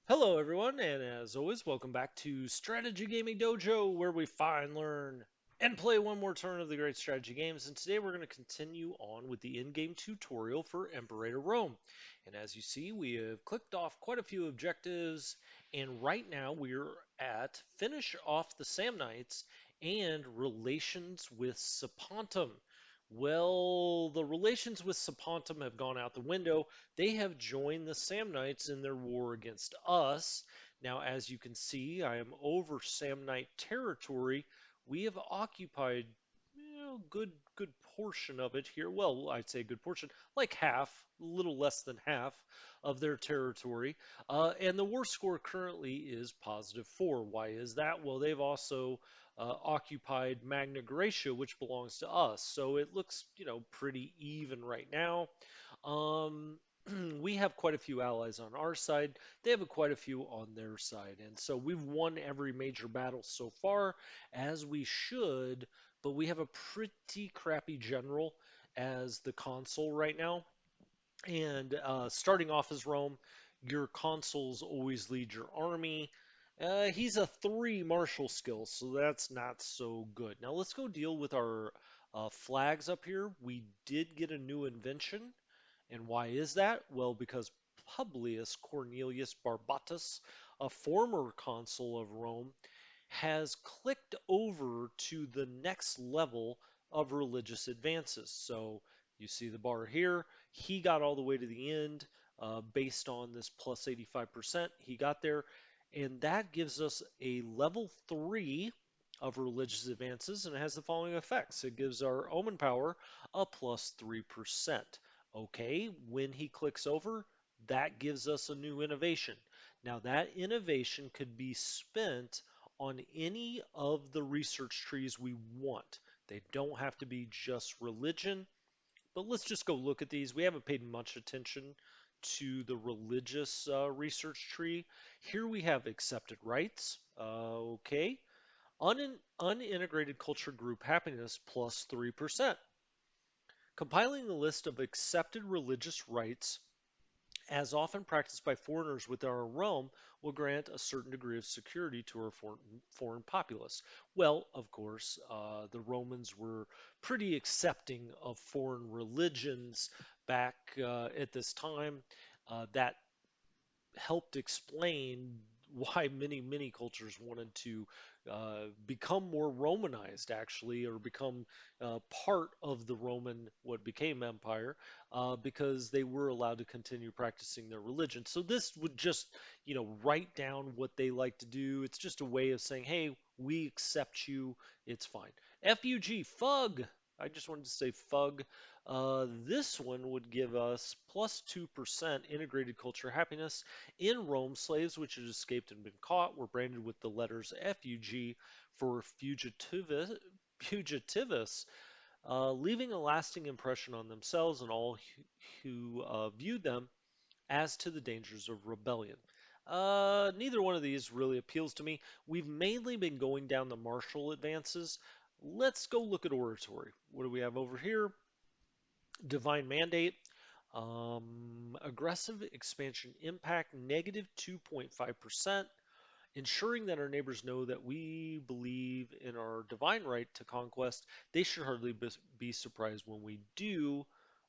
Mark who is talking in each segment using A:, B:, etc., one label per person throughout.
A: Hello, everyone, and as always, welcome back to Strategy Gaming Dojo, where we find, learn, and play one more turn of the great strategy games. And today we're going to continue on with the in-game tutorial for Imperator Rome. And as you see, we have clicked off quite a few objectives, and right now we're at finish off the Samnites and relations with Sapontum. Well, the relations with Sapontum have gone out the window. They have joined the Samnites in their war against us. Now, as you can see, I am over Samnite territory. We have occupied good portion of it here. Well, I'd say a good portion, like half, a little less than half of their territory. And the war score currently is +4. Why is that? Well, they've also occupied Magna Graecia, which belongs to us. So it looks, pretty even right now. Um, we have quite a few allies on our side. They have quite a few on their side. And so we've won every major battle so far, as we should, but we have a pretty crappy general as the consul right now. And starting off as Rome, your consuls always lead your army. He's a 3 martial skill, so that's not so good. Now let's go deal with our flags up here. We did get a new invention. And why is that? Well, because Publius Cornelius Barbatus, a former consul of Rome, has clicked over to the next level of religious advances. So you see the bar here. He got all the way to the end based on this plus 85%. He got there, and that gives us a level 3 of religious advances, and it has the following effects. It gives our omen power a plus 3%. Okay, when he clicks over, that gives us a new innovation. Now, that innovation could be spent on any of the research trees we want. They don't have to be just religion, but let's just go look at these. We haven't paid much attention to the religious research tree. Here we have accepted rights. Okay. Unintegrated culture group happiness plus 3%. Compiling a list of accepted religious rites as often practiced by foreigners within our realm, will grant a certain degree of security to our foreign populace. Well, of course, the Romans were pretty accepting of foreign religions back at this time. That helped explain why many cultures wanted to become more Romanized, actually, or become part of the Roman, what became empire, because they were allowed to continue practicing their religion. So this would just, write down what they like to do. It's just a way of saying, hey, we accept you. It's fine. FUG, FUG. I just wanted to say FUG. This one would give us plus 2% integrated culture happiness in Rome. Slaves which had escaped and been caught were branded with the letters FUG for fugitivus, leaving a lasting impression on themselves and all who viewed them as to the dangers of rebellion. Neither one of these really appeals to me. We've mainly been going down the martial advances. Let's go look at oratory. What do we have over here? Divine Mandate, aggressive expansion impact, negative 2.5%, ensuring that our neighbors know that we believe in our divine right to conquest. They should hardly be surprised when we do.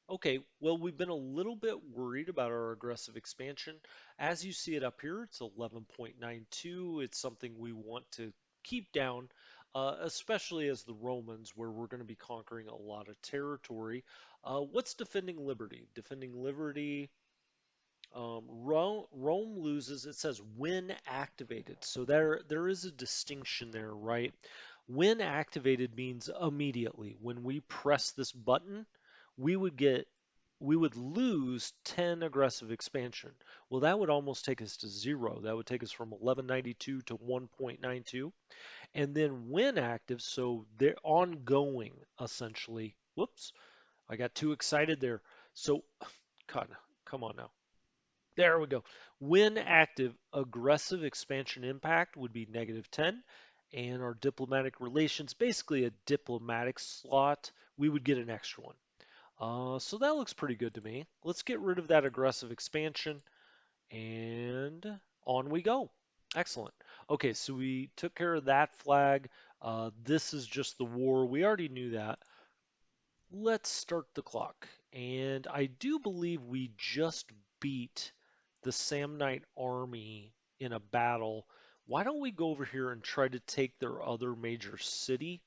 A: Okay, well, we've been a little bit worried about our aggressive expansion. As you see it up here, it's 11.92. It's something we want to keep down, especially as the Romans, where we're going to be conquering a lot of territory. What's defending liberty? Defending liberty, Rome loses, it says when activated. So there is a distinction there, right? When activated means immediately. When we press this button, we would get we would lose 10 aggressive expansion. Well, that would almost take us to 0. That would take us from 1192 to 1.92. And then when active, so they're ongoing essentially. Whoops, I got too excited there. So, God, come on now. There we go. When active, aggressive expansion impact would be negative 10. And our diplomatic relations, basically a diplomatic slot, we would get an extra one. So that looks pretty good to me. Let's get rid of that aggressive expansion. And On we go. Excellent. Okay, so we took care of that flag. This is just the war. We already knew that. Let's start the clock. And I do believe we just beat the Samnite army in a battle. Why don't we go over here and try to take their other major city?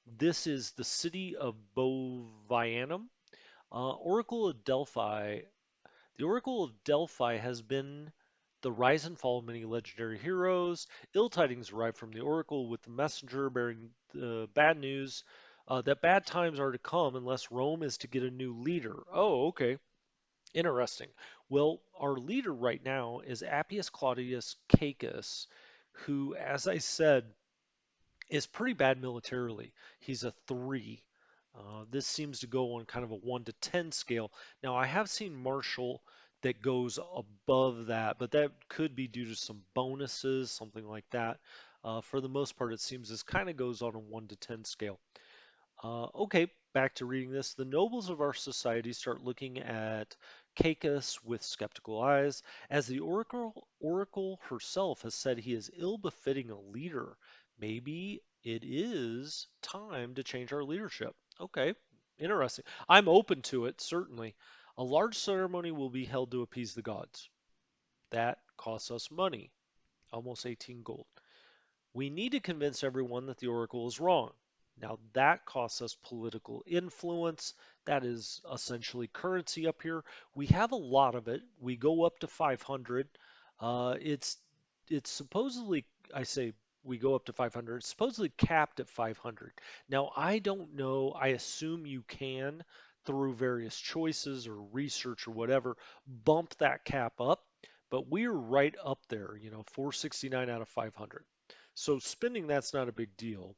A: This is the city of Bovianum. Oracle of Delphi. The Oracle of Delphi has been the rise and fall of many legendary heroes. Ill tidings arrive from the Oracle with the messenger bearing the bad news that bad times are to come unless Rome is to get a new leader. Oh, okay. Interesting. Well, our leader right now is Appius Claudius Caecus, who, as I said, is pretty bad militarily. He's a 3. This seems to go on kind of a 1 to 10 scale. Now, I have seen Marshall that goes above that, but that could be due to some bonuses, something like that. For the most part, it seems this kind of goes on a 1 to 10 scale. Okay, back to reading this. The nobles of our society start looking at Caicus with skeptical eyes, as the oracle herself has said he is ill befitting a leader. Maybe it is time to change our leadership. Okay, interesting. I'm open to it, certainly. A large ceremony will be held to appease the gods. That costs us money, almost 18 gold. We need to convince everyone that the Oracle is wrong. Now, that costs us political influence. That is essentially currency up here. We have a lot of it. We go up to 500. Uh, it's it's supposedly, I say we go up to 500. It's supposedly capped at 500. Now, I don't know. I assume you can, through various choices or research or whatever, bump that cap up. But we're right up there, 469 out of 500. So spending that's not a big deal.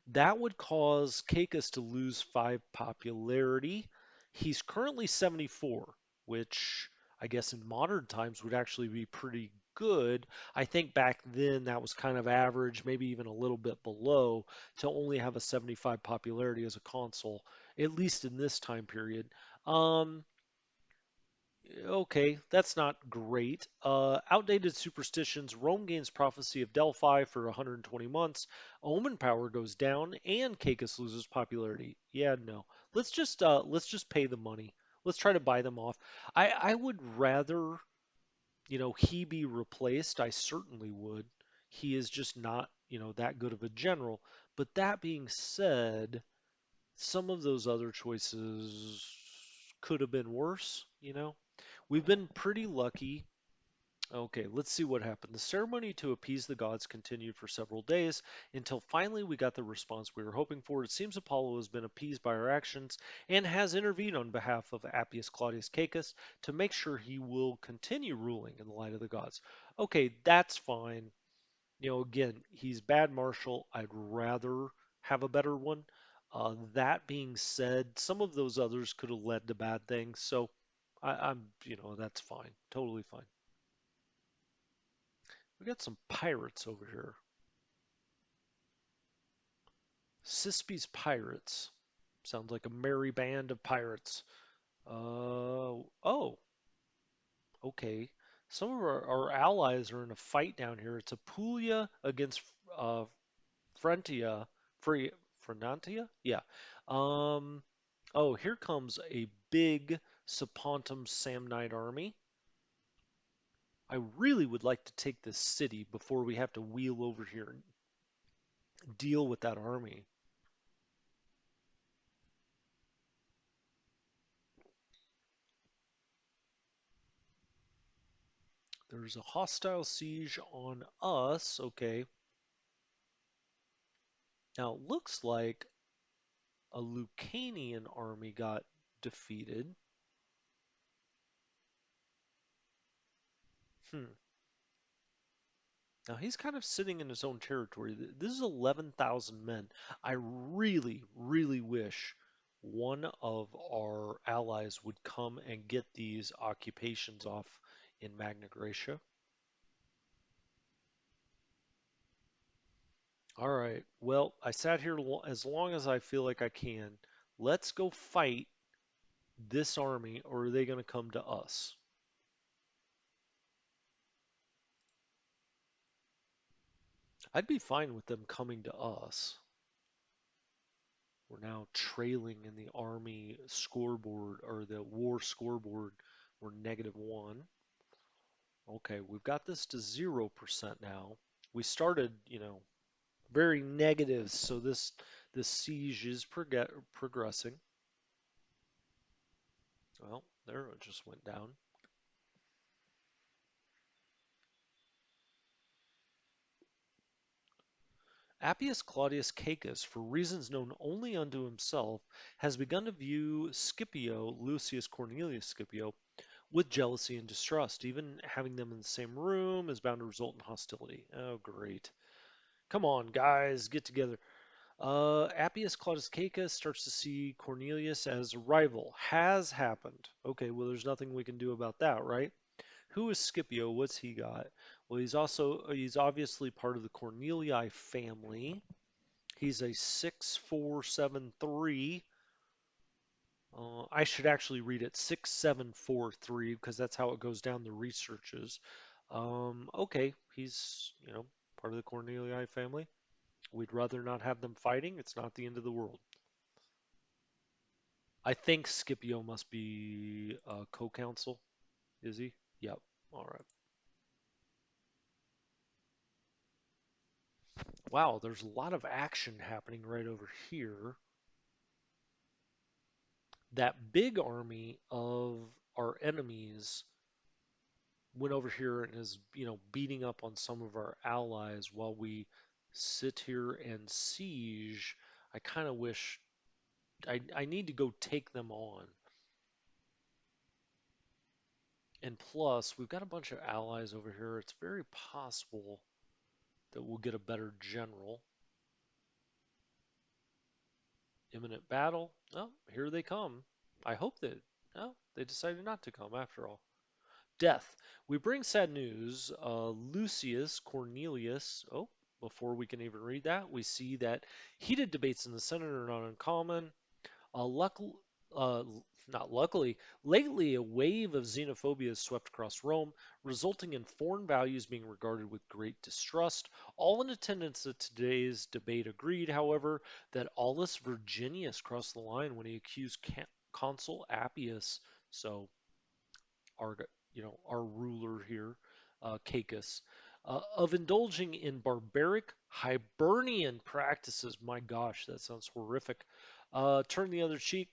A: That would cause Kekas to lose 5 popularity. He's currently 74, which I guess in modern times would actually be pretty good. I think back then that was kind of average, maybe even a little bit below, to only have a 75 popularity as a console, at least in this time period. Um, Okay, that's not great. Outdated superstitions. Rome gains prophecy of Delphi for 120 months. Omen power goes down, and Caicus loses popularity. Yeah, no. Let's just pay the money. Let's try to buy them off. I would rather, he be replaced. I certainly would. He is just not, that good of a general. But that being said, some of those other choices could have been worse. We've been pretty lucky. Okay, let's see what happened. The ceremony to appease the gods continued for several days until finally we got the response we were hoping for. It seems Apollo has been appeased by our actions and has intervened on behalf of Appius Claudius Caecus to make sure he will continue ruling in the light of the gods. Okay, that's fine. Again, he's bad marshal. I'd rather have a better one. That being said, some of those others could have led to bad things. So that's fine. Totally fine. We got some pirates over here. Cispy's Pirates. Sounds like a merry band of pirates. Oh, okay. Some of our allies are in a fight down here. It's Apulia against uh, Frontia. Free Fronantia? Yeah. Um, oh, here comes a big Sapontum Samnite army. I really would like to take this city before we have to wheel over here and deal with that army. There's a hostile siege on us. Okay. Now it looks like a Lucanian army got defeated. Hmm. Now he's kind of sitting in his own territory. This is 11,000 men. I really, really wish one of our allies would come and get these occupations off in Magna Graecia. All right. Well, I sat here as long as I feel like I can. Let's go fight this army, or are they going to come to us? I'd be fine with them coming to us. We're now trailing in the army scoreboard or the war scoreboard. We're -1. Okay, we've got this to 0% now. We started, very negative, so this siege is progressing. Well, there it just went down. Appius Claudius Caecus, for reasons known only unto himself, has begun to view Scipio, Lucius Cornelius Scipio, with jealousy and distrust. Even having them in the same room is bound to result in hostility. Oh, great. Come on, guys, get together. Appius Claudius Caecus starts to see Cornelius as a rival. Has happened. Okay, well, there's nothing we can do about that, right? Who is Scipio? What's he got? Well, he's obviously part of the Cornelii family. He's a 6473. I should actually read it 6743 because that's how it goes down the researches. Okay, he's, part of the Cornelii family. We'd rather not have them fighting. It's not the end of the world. I think Scipio must be co-counsel. Is he? Yep. All right. Wow, there's a lot of action happening right over here. That big army of our enemies went over here and is, beating up on some of our allies while we sit here and siege. I kind of wish I need to go take them on. And plus, we've got a bunch of allies over here. It's very possible that we'll get a better general. Imminent battle. Oh, here they come. I hope that. Oh, they decided not to come after all. Death. We bring sad news. Lucius Cornelius. Oh, before we can even read that, we see that heated debates in the Senate are not uncommon. Uh, luck, uh, Not luckily, lately a wave of xenophobia has swept across Rome, resulting in foreign values being regarded with great distrust. All in attendance at today's debate agreed, however, that Aulus Virginius crossed the line when he accused Consul Appius, so our our ruler here, Caecus, of indulging in barbaric Hibernian practices. My gosh, that sounds horrific. Turn the other cheek.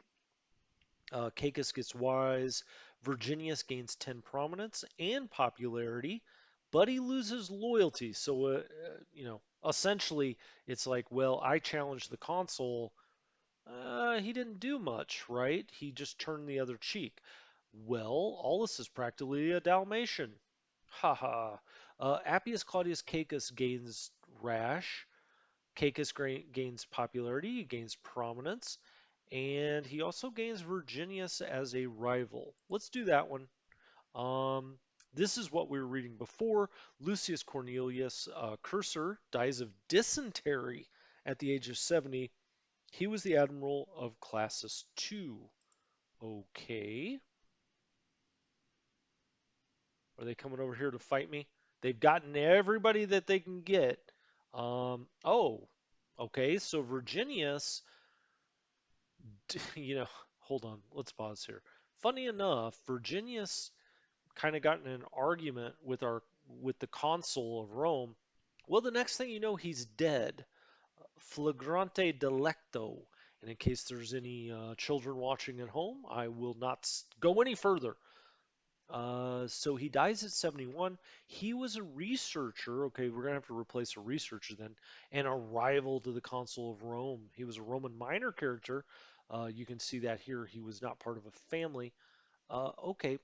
A: Caecus gets wise. Virginius gains 10 prominence and popularity, but he loses loyalty. So, essentially, it's like, well, I challenged the consul. He didn't do much, right? He just turned the other cheek. Well, Aulus is practically a Dalmatian. Haha. Appius Claudius Caecus gains rash. Caecus gains popularity, he gains prominence, and he also gains Virginius as a rival. Let's do that one. Um, this is what we were reading before. Lucius Cornelius Cursor dies of dysentery at the age of 70. He was the admiral of Classis II. Okay. Are they coming over here to fight me? They've gotten everybody that they can get. Oh, okay. So Virginius, you know, hold on. Let's pause here. Funny enough, Virginius kind of got in an argument with the consul of Rome. Well, the next thing you know, he's dead. Flagrante delicto. And in case there's any children watching at home, I will not go any further. So he dies at 71. He was a researcher. Okay, we're gonna have to replace a researcher then, and a rival to the consul of Rome. He was a Roman minor character. You can see that here. He was not part of a family. Okay,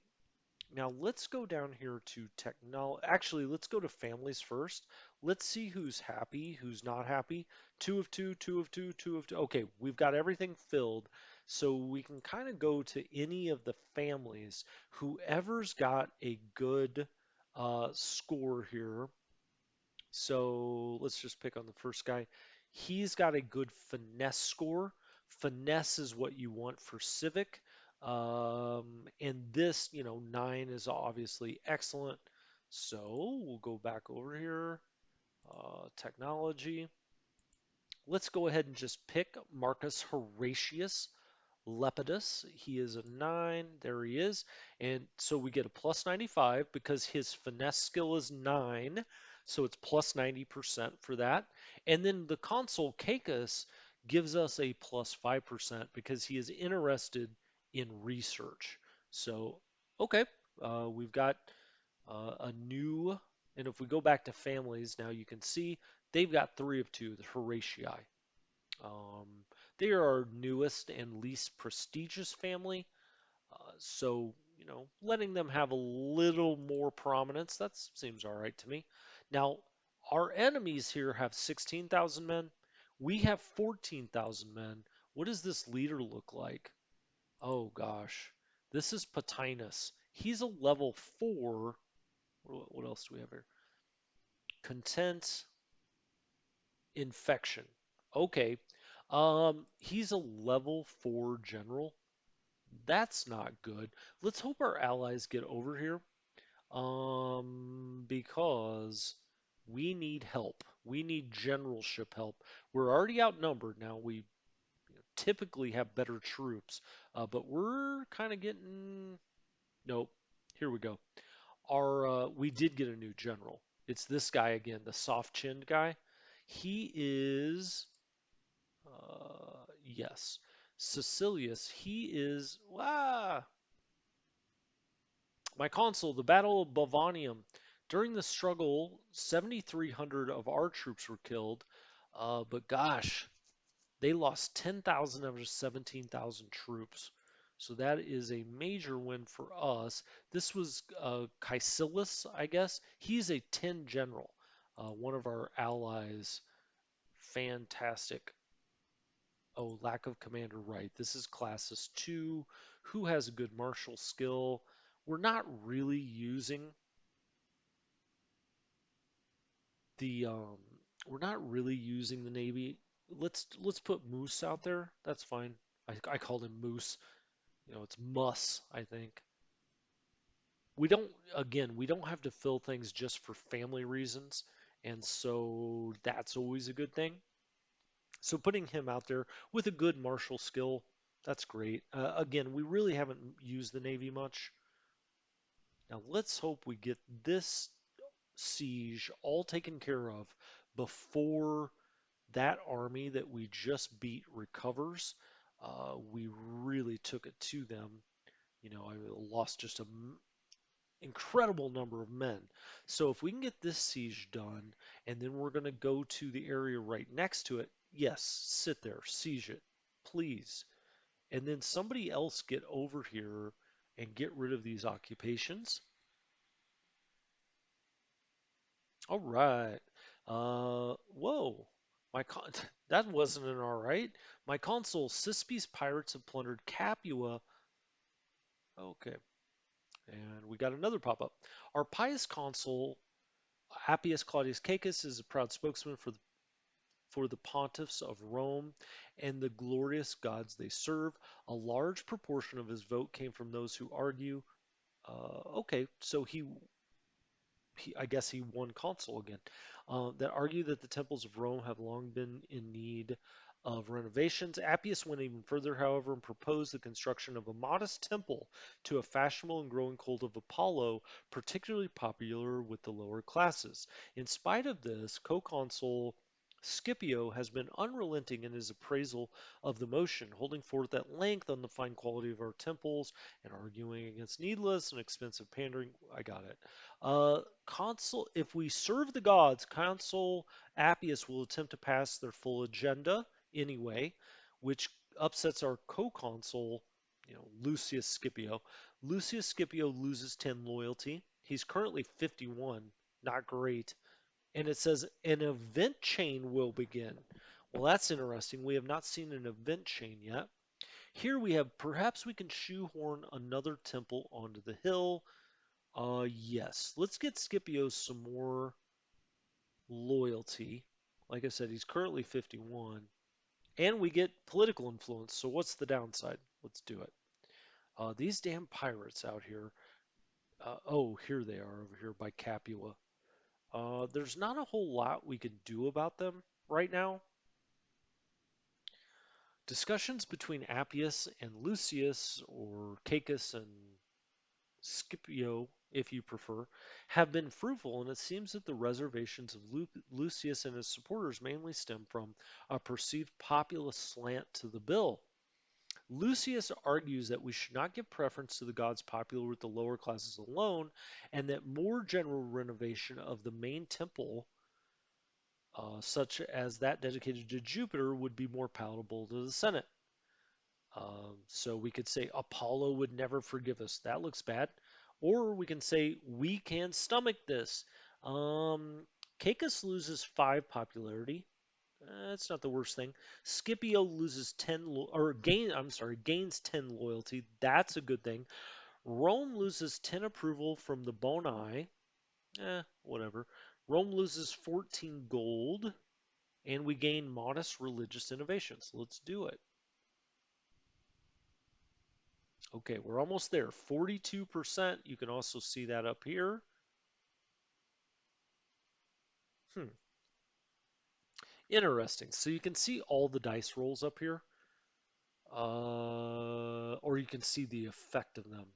A: now let's go down here to technology. Actually, let's go to families first. Let's see who's happy, who's not happy. Two of two, two of two, two of two. Okay, we've got everything filled. So we can kind of go to any of the families. Whoever's got a good score here. So let's just pick on the first guy. He's got a good finesse score. Finesse is what you want for civic. And this, 9 is obviously excellent. So we'll go back over here, technology. Let's go ahead and just pick Marcus Horatius Lepidus. He is a 9. There he is. And so we get a plus 95 because his finesse skill is 9. So it's plus 90% for that. And then the consul Caicus gives us a plus 5% because he is interested in research. So, okay, we've got a new, and if we go back to families now, you can see they've got 3 of 2, the Horatii. Um, they are our newest and least prestigious family, so letting them have a little more prominence, that seems all right to me. Now, our enemies here have 16,000 men. We have 14,000 men. What does this leader look like? Oh gosh, this is Patinus. He's a level 4. What else do we have here? Content, infection. Okay. He's a level 4 general. That's not good. Let's hope our allies get over here. Because we need help. We need generalship help. We're already outnumbered now. We typically have better troops, but we're kind of getting. Nope. Here we go. We did get a new general. It's this guy again, the soft-chinned guy. He is yes. Cecilius, he is, my consul, the Battle of Bavanium. During the struggle, 7,300 of our troops were killed, but gosh, they lost 10,000 of their 17,000 troops. So that is a major win for us. This was Caecilius, I guess. He's a 10 general, one of our allies. Fantastic. Oh, lack of commander, right. This is classes 2. Who has a good martial skill? We're not really using the we're not really using the Navy. Let's put Moose out there. That's fine. I called him Moose. It's Muss, I think. We don't have to fill things just for family reasons, and so that's always a good thing. So putting him out there with a good martial skill, that's great. Again, we really haven't used the Navy much. Now let's hope we get this siege all taken care of before that army that we just beat recovers. We really took it to them. I lost just an incredible number of men. So if we can get this siege done, and then we're going to go to the area right next to it, yes, sit there, siege it, please. And then somebody else get over here and get rid of these occupations. All right. Whoa. My con that wasn't an all right. My consul, Cispes pirates have plundered Capua. Okay. And we got another pop-up. Our pious consul, Appius Claudius Caecus, is a proud spokesman for the pontiffs of Rome and the glorious gods they serve. A large proportion of his vote came from those who argue. Okay, so I guess he won consul again, that argue that the temples of Rome have long been in need of renovations. Appius went even further, however, and proposed the construction of a modest temple to a fashionable and growing cult of Apollo, particularly popular with the lower classes. In spite of this, co-consul Scipio has been unrelenting in his appraisal of the motion, holding forth at length on the fine quality of our temples and arguing against needless and expensive pandering. I got it. If we serve the gods, Consul Appius will attempt to pass their full agenda anyway, which upsets our co-consul, Lucius Scipio. Lucius Scipio loses 10 loyalty. He's currently 51. Not great. And it says an event chain will begin. Well, that's interesting. We have not seen an event chain yet. Here we have perhaps we can shoehorn another temple onto the hill. Yes. Let's get Scipio some more loyalty. Like I said, he's currently 51. And we get political influence. So what's the downside? Let's do it. These damn pirates out here. Oh, here they are over here by Capua. There's not a whole lot we can do about them right now. Discussions between Appius and Lucius, or Cacus and Scipio, if you prefer, have been fruitful, and it seems that the reservations of Lucius and his supporters mainly stem from a perceived populist slant to the bill. Lucius argues that we should not give preference to the gods popular with the lower classes alone, and that more general renovation of the main temple, such as that dedicated to Jupiter, would be more palatable to the Senate. So we could say Apollo would never forgive us. That looks bad. Or we can say we can stomach this. Um, Cacus loses 5 popularity. That's not the worst thing. Scipio loses 10 or gains 10 loyalty. That's a good thing. Rome loses 10 approval from the Boni. Whatever. Rome loses 14 gold, and we gain modest religious innovations. Let's do it. Okay, we're almost there. 42%. You can also see that up here. Hmm, interesting. So you can see all the dice rolls up here, or you can see the effect of them.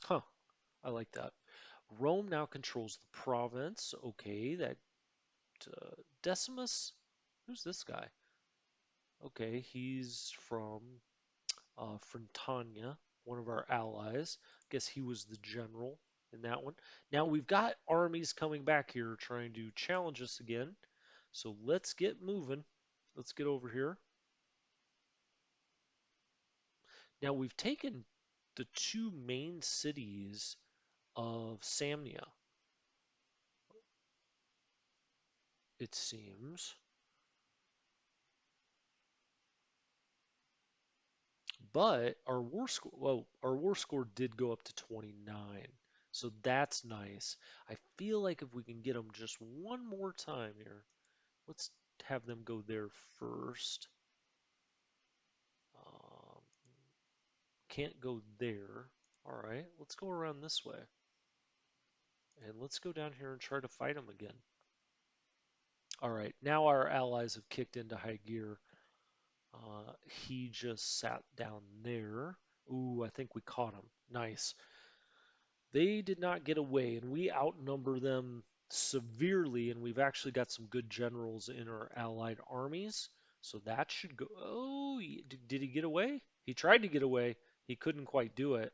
A: Huh, I like that. Rome now controls the province. Okay, that Decimus, who's this guy? Okay, he's from Frentania, one of our allies. Guess he was the general in that one. Now we've got armies coming back here trying to challenge us again. So let's get moving. Let's get over here. Now we've taken the 2 main cities of Samnia, it seems. But our war score did go up to 29. So that's nice. I feel like if we can get them just one more time here, let's have them go there first. Um, can't go there. All right, let's go around this way. And let's go down here and try to fight them again. All right, now our allies have kicked into high gear. He just sat down there. Ooh, I think we caught him. Nice. They did not get away, and we outnumber them severely, and we've actually got some good generals in our allied armies. So that should go. Oh, did he get away? He tried to get away. He couldn't quite do it.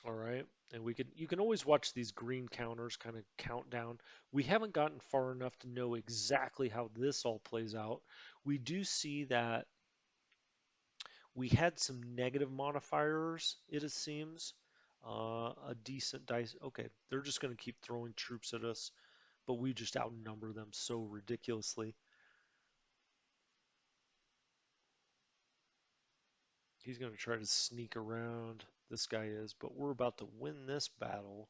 A: All right. And you can always watch these green counters kind of count down. We haven't gotten far enough to know exactly how this all plays out. We do see that we had some negative modifiers, it seems. A decent dice. Okay, they're just going to keep throwing troops at us, but we just outnumber them so ridiculously. He's going to try to sneak around. This guy is, but we're about to win this battle.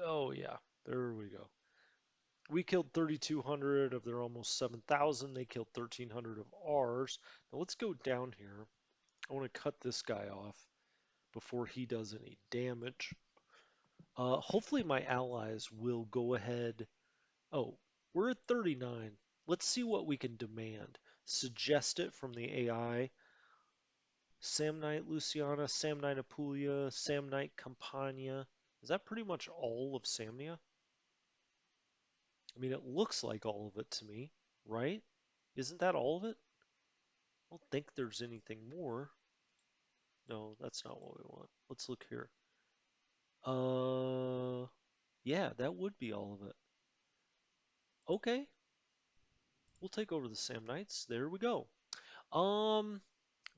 A: Oh, yeah, there we go. We killed 3,200 of their almost 7,000. They killed 1,300 of ours. Now let's go down here. I want to cut this guy off before he does any damage. Hopefully my allies will go ahead. Oh, we're at 39. Let's see what we can demand. Suggest it from the AI. Samnite Luciana, Samnite Apulia, Samnite Campania. Is that pretty much all of Samnia? I mean, it looks like all of it to me, right? Isn't that all of it? I don't think there's anything more. No, that's not what we want. Let's look here. Uh, yeah, that would be all of it. Okay, we'll take over the Samnites. There we go. Um,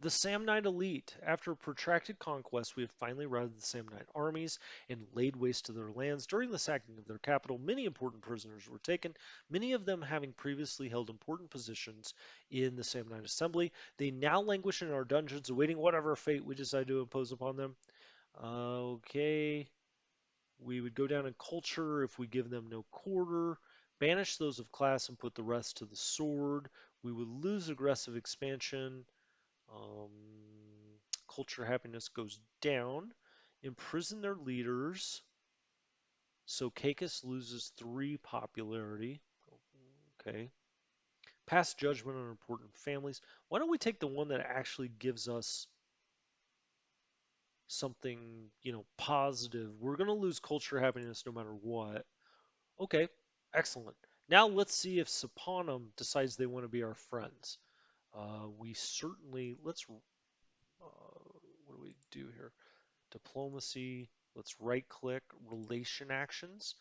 A: the Samnite Elite. After a protracted conquest, we have finally routed the Samnite armies and laid waste to their lands. During the sacking of their capital, many important prisoners were taken, many of them having previously held important positions in the Samnite Assembly. They now languish in our dungeons, awaiting whatever fate we decide to impose upon them. Okay. We would go down in culture if we give them no quarter. Banish those of class and put the rest to the sword. We would lose aggressive expansion. Um, Culture happiness goes down. Imprison their leaders. So Caicus loses 3 popularity. Okay. Pass judgment on important families. Why don't we take the one that actually gives us something, positive? We're going to lose culture happiness no matter what. Okay, excellent. Now let's see if Saponum decides they want to be our friends. We certainly, what do we do here? Diplomacy, let's right click, relation actions,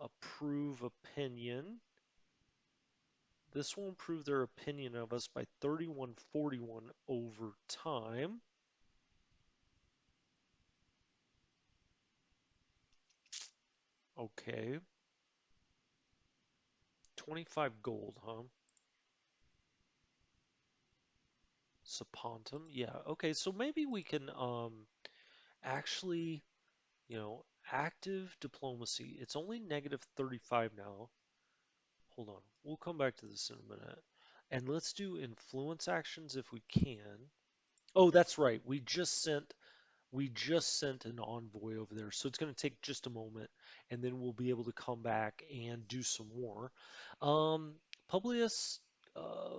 A: approve opinion. This will improve their opinion of us by 3141 over time. Okay. 25 gold, huh? Sapontum. Yeah. Okay, so maybe we can actually, you know, active diplomacy. It's only negative 35 now. Hold on. We'll come back to this in a minute. And let's do influence actions if we can. Oh, that's right. We just sent an envoy over there, so it's going to take just a moment, and then we'll be able to come back and do some more. Publius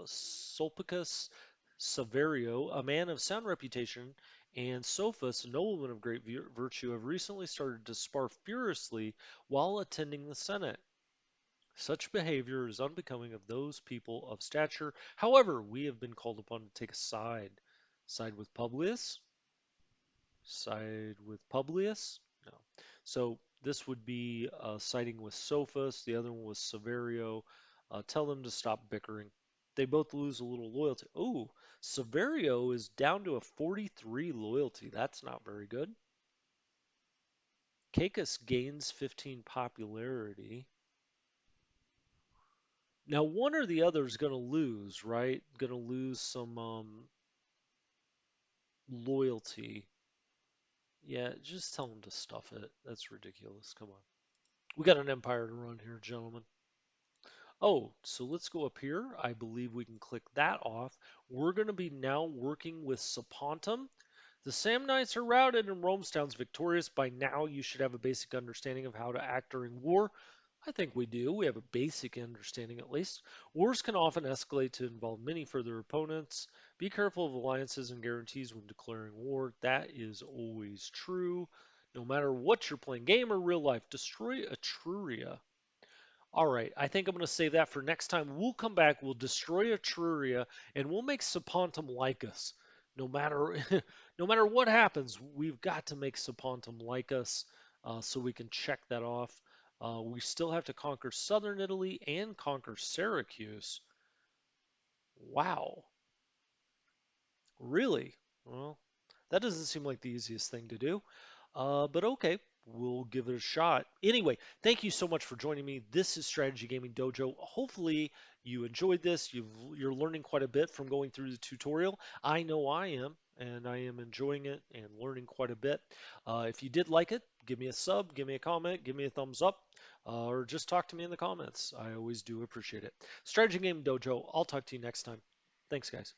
A: Sulpicus Saverio, a man of sound reputation, and Sophus, a nobleman of great virtue, have recently started to spar furiously while attending the Senate. Such behavior is unbecoming of those people of stature. However, we have been called upon to take a side. Side with Publius? Side with Publius? No. So this would be siding with Sophus. The other one was Severio. Tell them to stop bickering. They both lose a little loyalty. Oh, Severio is down to a 43 loyalty. That's not very good. Caicus gains 15 popularity. Now, one or the other is going to lose, right? Going to lose some loyalty. Yeah, just tell them to stuff it. That's ridiculous. Come on. We got an empire to run here, gentlemen. Oh, so let's go up here. I believe we can click that off. We're going to be now working with Sapontum. The Samnites are routed and Romestown's victorious. By now, you should have a basic understanding of how to act during war. I think we do. We have a basic understanding at least. Wars can often escalate to involve many further opponents. Be careful of alliances and guarantees when declaring war. That is always true. No matter what you're playing, game or real life, destroy Etruria. All right, I think I'm going to save that for next time. We'll come back, we'll destroy Etruria, and we'll make Sapontum like us. No matter no matter what happens, we've got to make Sapontum like us so we can check that off. We still have to conquer southern Italy and conquer Syracuse. Wow, really? Well, that doesn't seem like the easiest thing to do. But okay, we'll give it a shot. Anyway, thank you so much for joining me. This is Strategy Gaming Dojo. Hopefully, you enjoyed this. You're learning quite a bit from going through the tutorial. I know I am, and I am enjoying it and learning quite a bit. If you did like it, give me a sub, give me a comment, give me a thumbs up, or just talk to me in the comments. I always do appreciate it. Strategy Gaming Dojo. I'll talk to you next time. Thanks, guys.